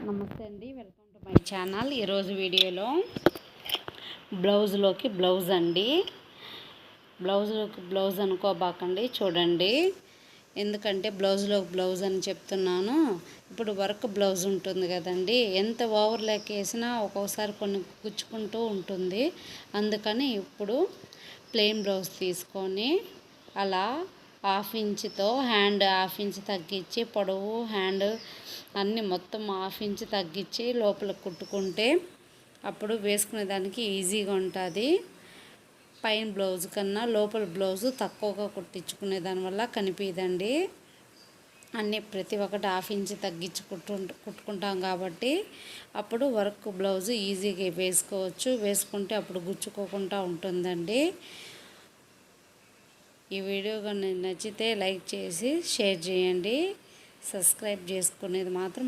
నమస్తే అండి, welcome to my channel. ఈరోజు వీడియోలో బ్లౌజ్ అండి. బ్లౌజ్ అనుకోబాకండి, చూడండి. ఎందుకంటే బ్లౌజ్ అని చెప్తున్నాను. ఇప్పుడు వర్క్ బ్లౌజ్ ఉంటుంది కదండి, ఎంత ఓవర్ లెక్క వేసినా ఒక్కొక్కసారి కొన్ని గుచ్చుకుంటూ ఉంటుంది. అందుకని ఇప్పుడు ప్లెయిన్ బ్లౌజ్ తీసుకొని అలా హాఫ్ ఇంచ్తో హ్యాండ్ హాఫ్ ఇంచ్ తగ్గించి, పొడవు హ్యాండ్ అన్నీ మొత్తం హాఫ్ ఇంచ్ తగ్గించి లోపల కుట్టుకుంటే అప్పుడు వేసుకునేదానికి ఈజీగా ఉంటుంది. పైన బ్లౌజ్ కన్నా లోపల బ్లౌజు తక్కువగా కుట్టించుకునే దానివల్ల కనిపించదండి. అన్నీ ప్రతి ఒక్కటి హాఫ్ ఇంచ్ తగ్గించి కుట్టుకుంటాం కాబట్టి అప్పుడు వర్క్ బ్లౌజు ఈజీగా వేసుకుంటే అప్పుడు గుచ్చుకోకుండా ఉంటుందండి. ఈ వీడియో కానీ నచ్చితే లైక్ చేసి షేర్ చేయండి. సబ్స్క్రైబ్ చేసుకునేది మాత్రం